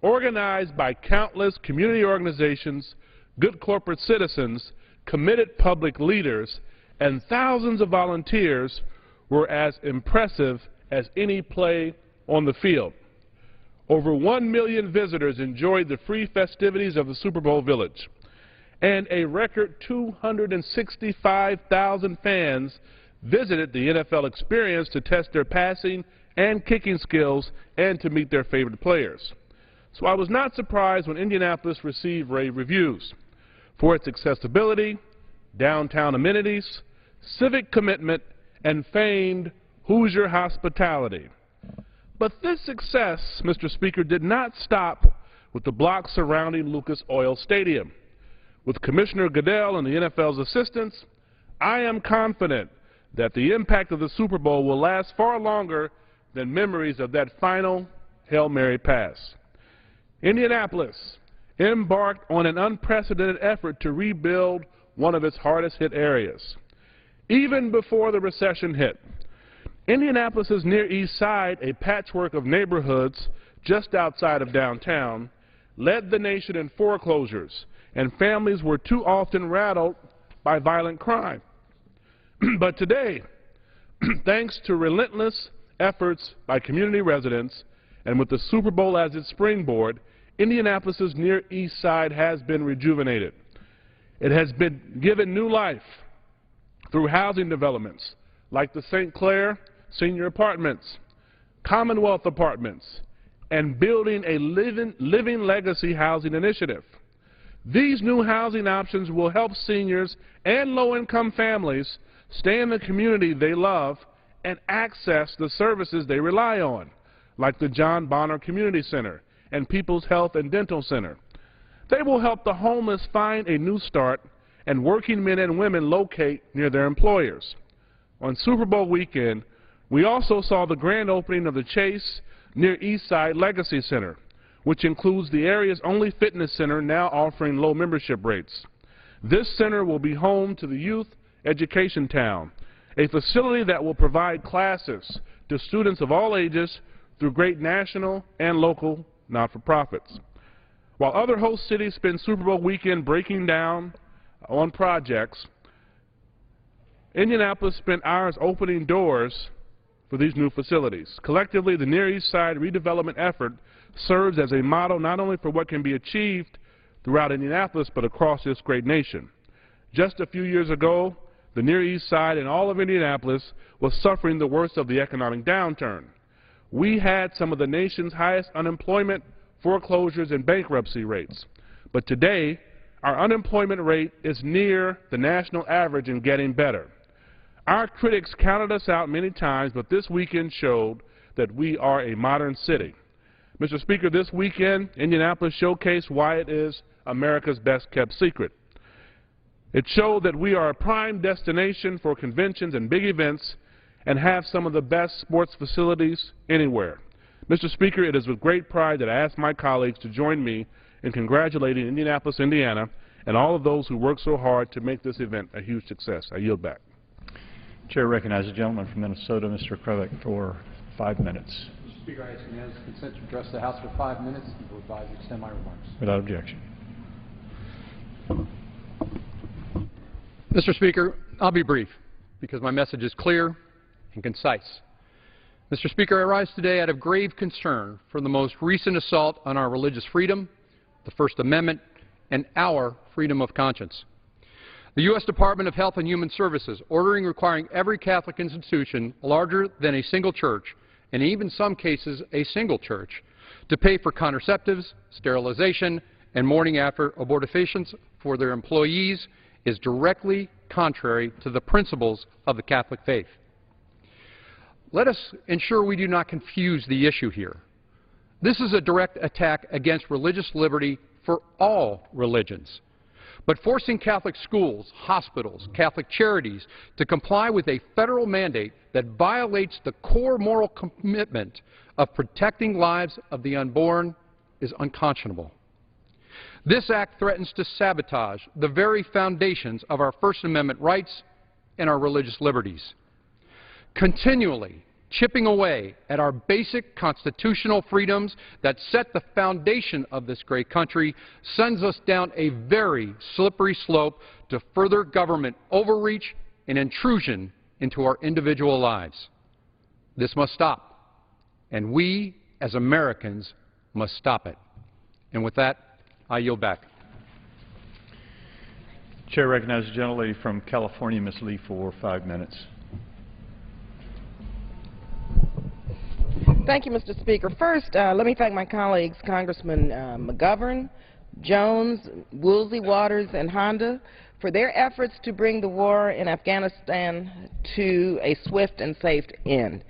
organized by countless community organizations, good corporate citizens, committed public leaders, and thousands of volunteers, were as impressive as any play on the field. Over 1 million visitors enjoyed the free festivities of the Super Bowl Village, and a record 265,000 fans visited the NFL Experience to test their passing and kicking skills and to meet their favorite players. So I was not surprised when Indianapolis received rave reviews for its accessibility, downtown amenities, civic commitment, and famed Hoosier hospitality. But this success, Mr. Speaker, did not stop with the block surrounding Lucas Oil Stadium. With Commissioner Goodell and the NFL's assistance, I am confident that the impact of the Super Bowl will last far longer than memories of that final Hail Mary pass. Indianapolis embarked on an unprecedented effort to rebuild one of its hardest-hit areas. Even before the recession hit, Indianapolis's Near East Side, a patchwork of neighborhoods just outside of downtown, led the nation in foreclosures, and families were too often rattled by violent crime. But today, thanks to relentless efforts by community residents, and with the Super Bowl as its springboard, Indianapolis's Near East Side has been rejuvenated. It has been given new life through housing developments like the St. Clair Senior Apartments, Commonwealth Apartments, and building a living legacy housing initiative. These new housing options will help seniors and low-income families stay in the community they love and access the services they rely on, like the John Bonner Community Center and People's Health and Dental Center. They will help the homeless find a new start and working men and women locate near their employers. On Super Bowl weekend, we also saw the grand opening of the Chase Near East Side Legacy Center, which includes the area's only fitness center now offering low membership rates. This center will be home to the Youth Education Town, a facility that will provide classes to students of all ages through great national and local not-for-profits. While other host cities spend Super Bowl weekend breaking down on projects, Indianapolis spent ours opening doors for these new facilities. Collectively, the Near East Side redevelopment effort serves as a model not only for what can be achieved throughout Indianapolis, but across this great nation. Just a few years ago, the Near East Side and all of Indianapolis was suffering the worst of the economic downturn. We had some of the nation's highest unemployment, foreclosures, and bankruptcy rates. But today, our unemployment rate is near the national average and getting better. Our critics counted us out many times, but this weekend showed that we are a modern city. Mr. Speaker, this weekend, Indianapolis showcased why it is America's best-kept secret. It showed that we are a prime destination for conventions and big events and have some of the best sports facilities anywhere. Mr. Speaker, it is with great pride that I ask my colleagues to join me in congratulating Indianapolis, Indiana, and all of those who worked so hard to make this event a huge success. I yield back. Chair recognizes the gentleman from Minnesota, Mr. Krevik, for 5 minutes. Mr. Speaker, I ask unanimous consent to address the House for 5 minutes and will advise to extend my remarks. Without objection. Mr. Speaker, I'll be brief because my message is clear and concise. Mr. Speaker, I rise today out of grave concern for the most recent assault on our religious freedom, the First Amendment, and our freedom of conscience. The U.S. Department of Health and Human Services ordering requiring every Catholic institution larger than a single church, and even some cases a single church, to pay for contraceptives, sterilization, and morning after abortifacients for their employees is directly contrary to the principles of the Catholic faith. Let us ensure we do not confuse the issue here. This is a direct attack against religious liberty for all religions. But forcing Catholic schools, hospitals, Catholic charities to comply with a federal mandate that violates the core moral commitment of protecting lives of the unborn is unconscionable. This act threatens to sabotage the very foundations of our First Amendment rights and our religious liberties. Continually, chipping away at our basic constitutional freedoms that set the foundation of this great country, sends us down a very slippery slope to further government overreach and intrusion into our individual lives. This must stop, and we, as Americans, must stop it. And with that, I yield back. Chair recognizes the gentlelady from California, Ms. Lee, for 5 minutes. Thank you, Mr. Speaker. First, let me thank my colleagues, Congressman McGovern, Jones, Woolsey, Waters, and Honda, for their efforts to bring the war in Afghanistan to a swift and safe end.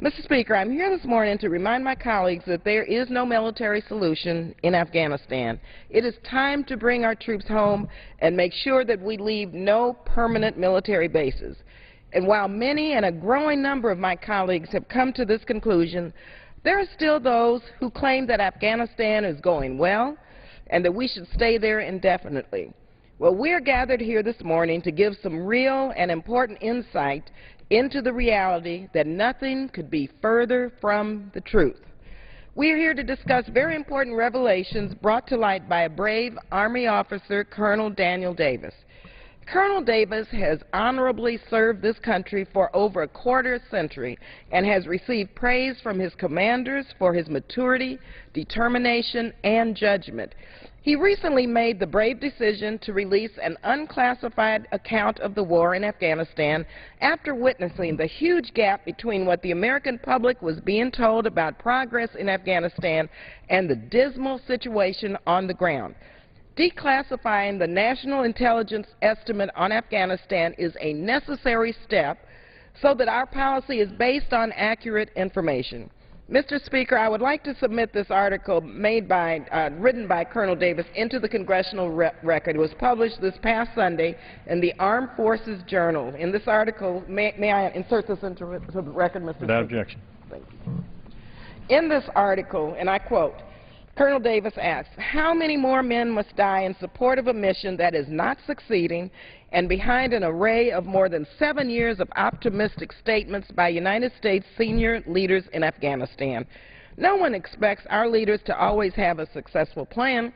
Mr. Speaker, I'm here this morning to remind my colleagues that there is no military solution in Afghanistan. It is time to bring our troops home and make sure that we leave no permanent military bases. And while many and a growing number of my colleagues have come to this conclusion, there are still those who claim that Afghanistan is going well and that we should stay there indefinitely. Well, we're gathered here this morning to give some real and important insight into the reality that nothing could be further from the truth. We are here to discuss very important revelations brought to light by a brave Army officer, Colonel Daniel Davis. Colonel Davis has honorably served this country for over a quarter century and has received praise from his commanders for his maturity, determination, and judgment. He recently made the brave decision to release an unclassified account of the war in Afghanistan after witnessing the huge gap between what the American public was being told about progress in Afghanistan and the dismal situation on the ground. Declassifying the national intelligence estimate on Afghanistan is a necessary step so that our policy is based on accurate information. Mr. Speaker, I would like to submit this article written by Colonel Davis into the Congressional Record. It was published this past Sunday in the Armed Forces Journal. In this article, may I insert this into the record, Mr. Speaker? Without objection. Thank you. In this article, and I quote, Colonel Davis asks, how many more men must die in support of a mission that is not succeeding and behind an array of more than 7 years of optimistic statements by United States senior leaders in Afghanistan? No one expects our leaders to always have a successful plan,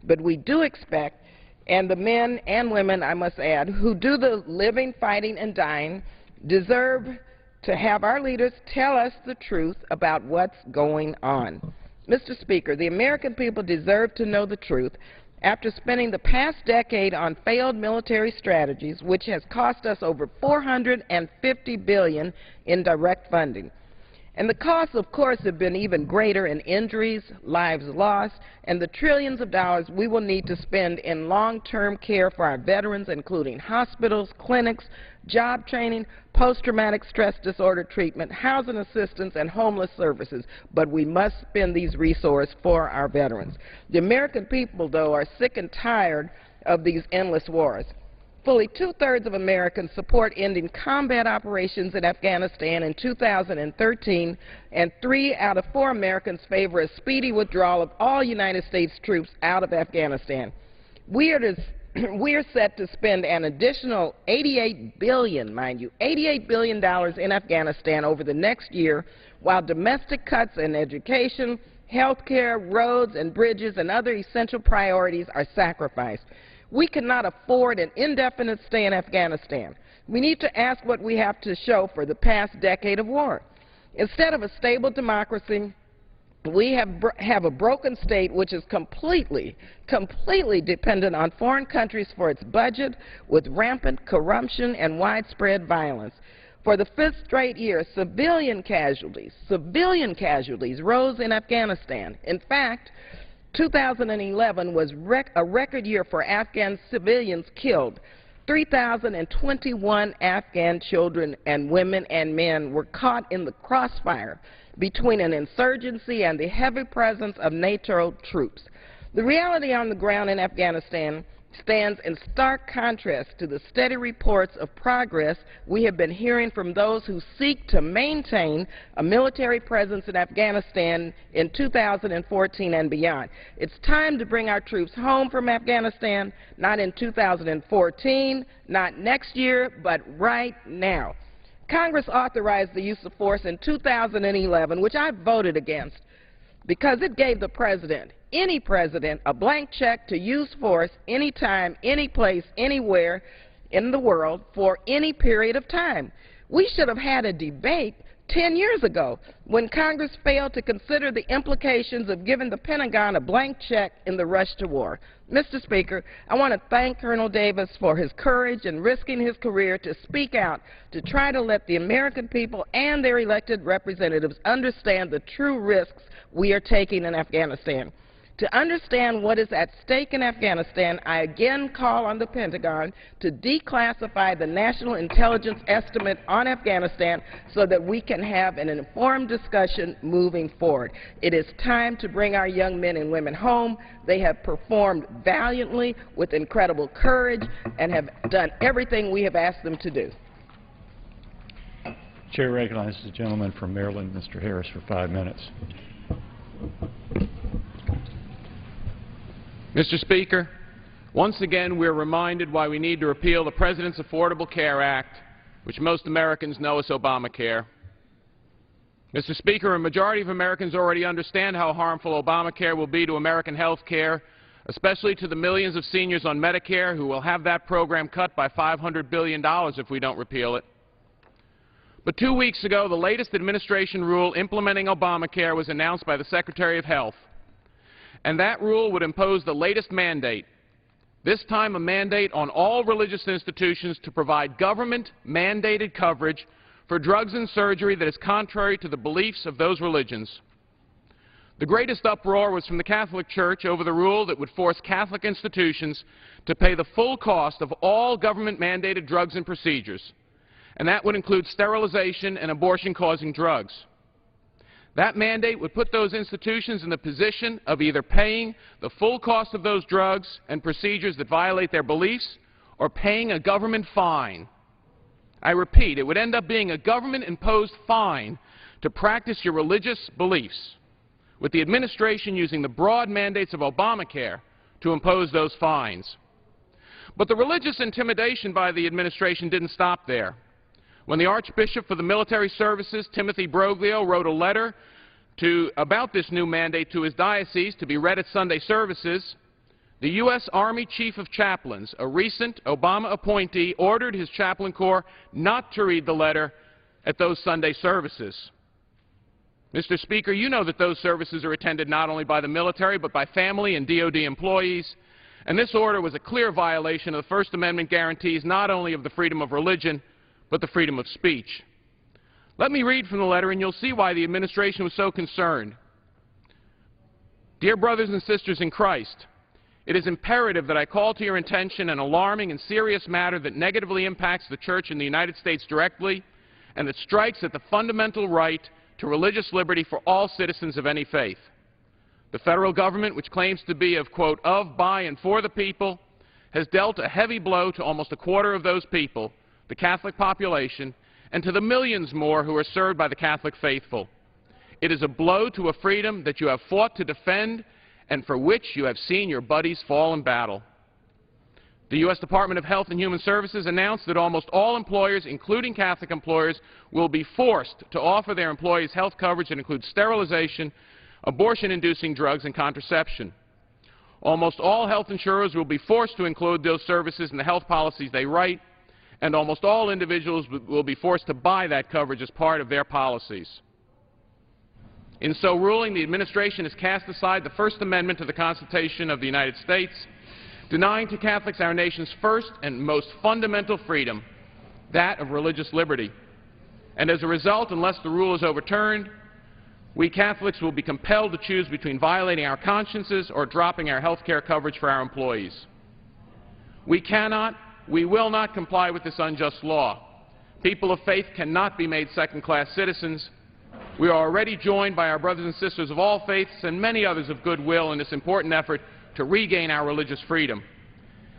but we do expect, and the men and women, I must add, who do the living, fighting, and dying deserve to have our leaders tell us the truth about what's going on. Mr. Speaker, the American people deserve to know the truth after spending the past decade on failed military strategies, which has cost us over $450 billion in direct funding. And the costs, of course, have been even greater in injuries, lives lost, and the trillions of dollars we will need to spend in long-term care for our veterans, including hospitals, clinics, job training, post-traumatic stress disorder treatment, housing assistance, and homeless services. But we must spend these resources for our veterans. The American people, though, are sick and tired of these endless wars. Fully two-thirds of Americans support ending combat operations in Afghanistan in 2013, and 3 out of 4 Americans favor a speedy withdrawal of all United States troops out of Afghanistan. We are set to spend an additional $88 billion, mind you, $88 billion in Afghanistan over the next year, while domestic cuts in education, health care, roads and bridges, and other essential priorities are sacrificed. We cannot afford an indefinite stay in Afghanistan. We need to ask what we have to show for the past decade of war. Instead of a stable democracy, we have a broken state which is completely dependent on foreign countries for its budget, with rampant corruption and widespread violence. For the 5th straight year, civilian casualties rose in Afghanistan. In fact, 2011 was a record year for Afghan civilians killed. 3,021 Afghan children and women and men were caught in the crossfire between an insurgency and the heavy presence of NATO troops. The reality on the ground in Afghanistan stands in stark contrast to the steady reports of progress we have been hearing from those who seek to maintain a military presence in Afghanistan in 2014 and beyond. It's time to bring our troops home from Afghanistan, not in 2014, not next year, but right now. Congress authorized the use of force in 2011, which I voted against, because it gave the president, any president, a blank check to use force anytime, any place, anywhere in the world for any period of time. We should have had a debate 10 years ago when Congress failed to consider the implications of giving the Pentagon a blank check in the rush to war. Mr. Speaker, I want to thank Colonel Davis for his courage in risking his career to speak out, to try to let the American people and their elected representatives understand the true risks we are taking in Afghanistan. To understand what is at stake in Afghanistan, I again call on the Pentagon to declassify the National Intelligence Estimate on Afghanistan so that we can have an informed discussion moving forward. It is time to bring our young men and women home. They have performed valiantly with incredible courage and have done everything we have asked them to do. Chair recognizes the gentleman from Maryland, Mr. Harris, for 5 minutes. Mr. Speaker, once again we are reminded why we need to repeal the President's Affordable Care Act, which most Americans know as Obamacare. Mr. Speaker, a majority of Americans already understand how harmful Obamacare will be to American health care, especially to the millions of seniors on Medicare who will have that program cut by $500 billion if we don't repeal it. But 2 weeks ago, the latest administration rule implementing Obamacare was announced by the Secretary of Health. And that rule would impose the latest mandate, this time a mandate on all religious institutions to provide government-mandated coverage for drugs and surgery that is contrary to the beliefs of those religions. The greatest uproar was from the Catholic Church over the rule that would force Catholic institutions to pay the full cost of all government-mandated drugs and procedures, and that would include sterilization and abortion-causing drugs. That mandate would put those institutions in the position of either paying the full cost of those drugs and procedures that violate their beliefs or paying a government fine. I repeat, it would end up being a government-imposed fine to practice your religious beliefs, with the administration using the broad mandates of Obamacare to impose those fines. But the religious intimidation by the administration didn't stop there. When the Archbishop for the Military Services, Timothy Broglio, wrote a letter about this new mandate to his diocese to be read at Sunday services, the U.S. Army Chief of Chaplains, a recent Obama appointee, ordered his chaplain corps not to read the letter at those Sunday services. Mr. Speaker, you know that those services are attended not only by the military but by family and DOD employees, and this order was a clear violation of the First Amendment guarantees not only of the freedom of religion, but the freedom of speech. Let me read from the letter, and you'll see why the administration was so concerned. Dear brothers and sisters in Christ, it is imperative that I call to your attention an alarming and serious matter that negatively impacts the Church in the United States directly and that strikes at the fundamental right to religious liberty for all citizens of any faith. The federal government, which claims to be of, quote, of, by, and for the people, has dealt a heavy blow to almost a quarter of those people, the Catholic population, and to the millions more who are served by the Catholic faithful. It is a blow to a freedom that you have fought to defend and for which you have seen your buddies fall in battle. The U.S. Department of Health and Human Services announced that almost all employers, including Catholic employers, will be forced to offer their employees health coverage that includes sterilization, abortion-inducing drugs, and contraception. Almost all health insurers will be forced to include those services in the health policies they write, and almost all individuals will be forced to buy that coverage as part of their policies. In so ruling, the administration has cast aside the First Amendment to the Constitution of the United States, denying to Catholics our nation's first and most fundamental freedom, that of religious liberty. And as a result, unless the rule is overturned, we Catholics will be compelled to choose between violating our consciences or dropping our health care coverage for our employees. We will not comply with this unjust law. People of faith cannot be made second-class citizens. We are already joined by our brothers and sisters of all faiths and many others of goodwill in this important effort to regain our religious freedom.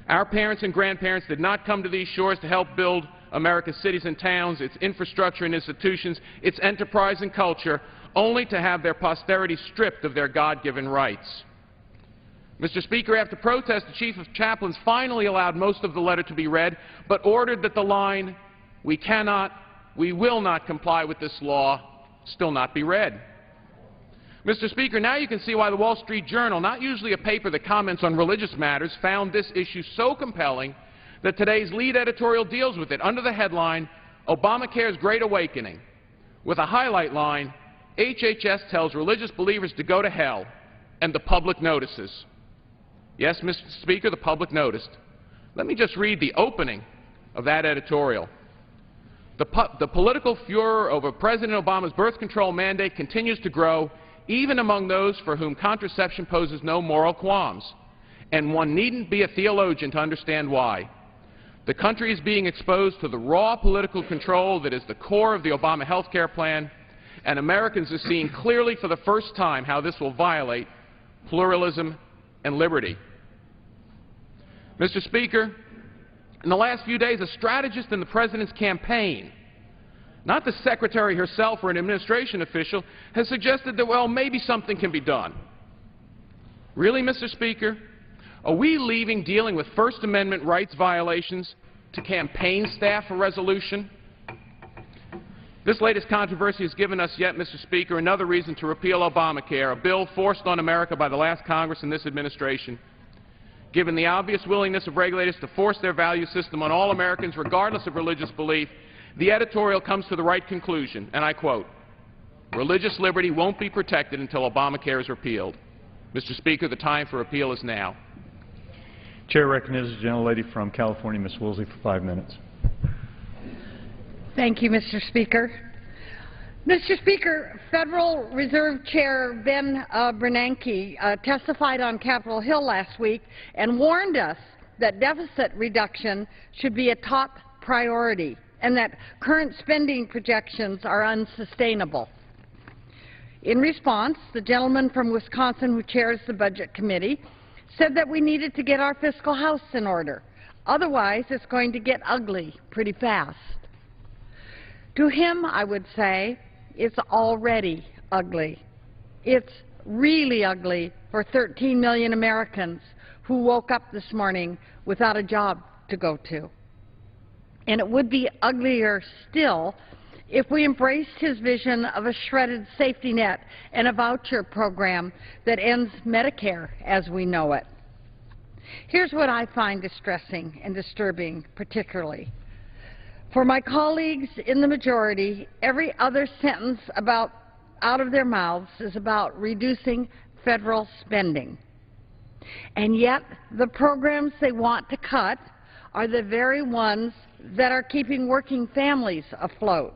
Our parents and grandparents did not come to these shores to help build America's cities and towns, its infrastructure and institutions, its enterprise and culture, only to have their posterity stripped of their God-given rights. Mr. Speaker, after protest, the Chief of Chaplains finally allowed most of the letter to be read, but ordered that the line, "We cannot," we will not comply with this law still not be read. Mr. Speaker, now you can see why the Wall Street Journal, not usually a paper that comments on religious matters, found this issue so compelling that today's lead editorial deals with it under the headline, Obamacare's Great Awakening, with a highlight line, HHS tells religious believers to go to hell, and the public notices. Yes, Mr. Speaker, the public noticed. Let me just read the opening of that editorial. The political furor over President Obama's birth control mandate continues to grow, even among those for whom contraception poses no moral qualms, and one needn't be a theologian to understand why. The country is being exposed to the raw political control that is the core of the Obama health care plan, and Americans are seeing clearly for the first time how this will violate pluralism and liberty. Mr. Speaker, in the last few days, a strategist in the President's campaign, not the Secretary herself or an administration official, has suggested that, well, maybe something can be done. Really, Mr. Speaker? Are we leaving dealing with First Amendment rights violations to campaign staff for resolution? This latest controversy has given us yet, Mr. Speaker, another reason to repeal Obamacare, a bill forced on America by the last Congress and this administration. Given the obvious willingness of regulators to force their value system on all Americans regardless of religious belief, the editorial comes to the right conclusion, and I quote, religious liberty won't be protected until Obamacare is repealed. Mr. Speaker, the time for repeal is now. Chair recognizes the gentlelady from California, Ms. Woolsey, for 5 minutes. Thank you, Mr. Speaker. Mr. Speaker, Federal Reserve Chair Ben Bernanke testified on Capitol Hill last week and warned us that deficit reduction should be a top priority and that current spending projections are unsustainable. In response, the gentleman from Wisconsin who chairs the Budget Committee said that we needed to get our fiscal house in order. Otherwise, it's going to get ugly pretty fast. To him, I would say, it's already ugly. It's really ugly for 13 million Americans who woke up this morning without a job to go to. And it would be uglier still if we embraced his vision of a shredded safety net and a voucher program that ends Medicare as we know it. Here's what I find distressing and disturbing particularly. For my colleagues in the majority, every other sentence out of their mouths is about reducing federal spending. And yet, the programs they want to cut are the very ones that are keeping working families afloat.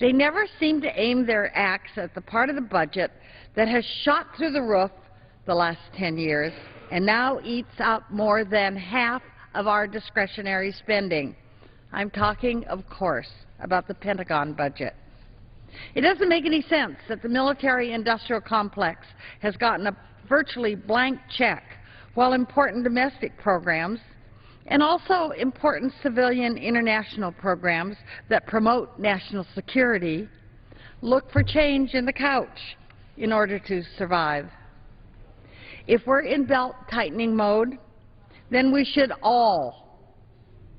They never seem to aim their axe at the part of the budget that has shot through the roof the last 10 years and now eats up more than half of our discretionary spending. I'm talking, of course, about the Pentagon budget. It doesn't make any sense that the military-industrial complex has gotten a virtually blank check while important domestic programs and also important civilian international programs that promote national security look for change in the couch in order to survive. If we're in belt-tightening mode, then we should all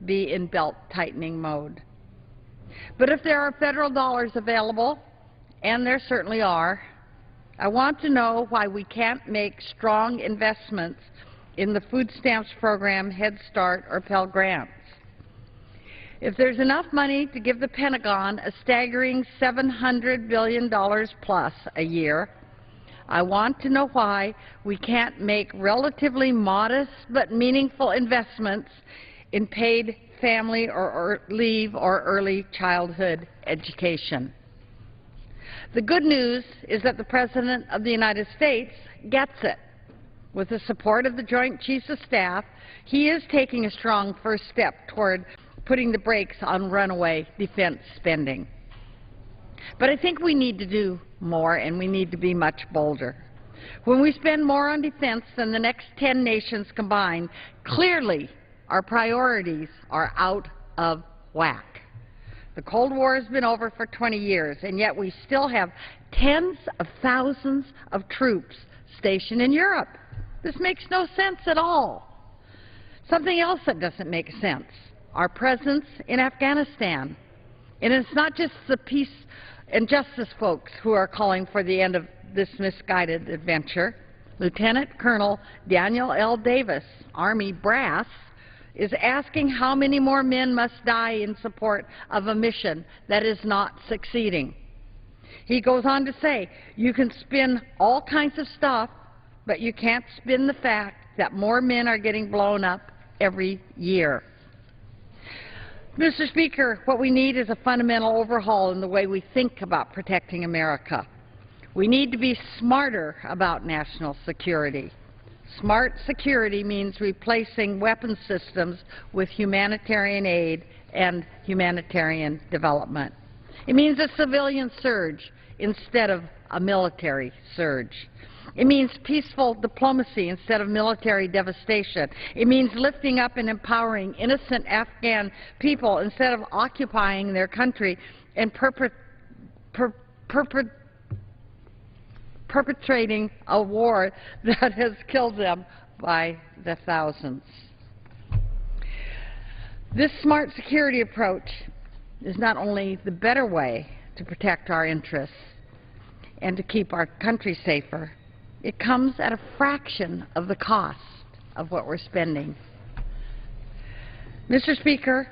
be in belt-tightening mode. But if there are federal dollars available, and there certainly are, I want to know why we can't make strong investments in the food stamps program, Head Start, or Pell Grants. If there's enough money to give the Pentagon a staggering $700 billion plus a year, I want to know why we can't make relatively modest but meaningful investments in paid family or leave or early childhood education. The good news is that the President of the United States gets it. With the support of the Joint Chiefs of Staff, he is taking a strong first step toward putting the brakes on runaway defense spending. But I think we need to do more, and we need to be much bolder. When we spend more on defense than the next 10 nations combined, clearly our priorities are out of whack. The Cold War has been over for 20 years, and yet we still have tens of thousands of troops stationed in Europe. This makes no sense at all. Something else that doesn't make sense, our presence in Afghanistan. And it's not just the peace and justice folks who are calling for the end of this misguided adventure. Lieutenant Colonel Daniel L. Davis, Army brass, is asking how many more men must die in support of a mission that is not succeeding. He goes on to say, you can spin all kinds of stuff, but you can't spin the fact that more men are getting blown up every year. Mr. Speaker, what we need is a fundamental overhaul in the way we think about protecting America. We need to be smarter about national security. Smart security means replacing weapons systems with humanitarian aid and humanitarian development. It means a civilian surge instead of a military surge. It means peaceful diplomacy instead of military devastation. It means lifting up and empowering innocent Afghan people instead of occupying their country and perpetrating a war that has killed them by the thousands. This smart security approach is not only the better way to protect our interests and to keep our country safer, it comes at a fraction of the cost of what we're spending. Mr. Speaker,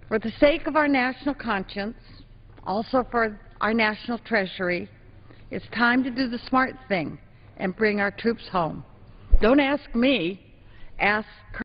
for the sake of our national conscience, also for our national treasury, it's time to do the smart thing and bring our troops home. Don't ask me, ask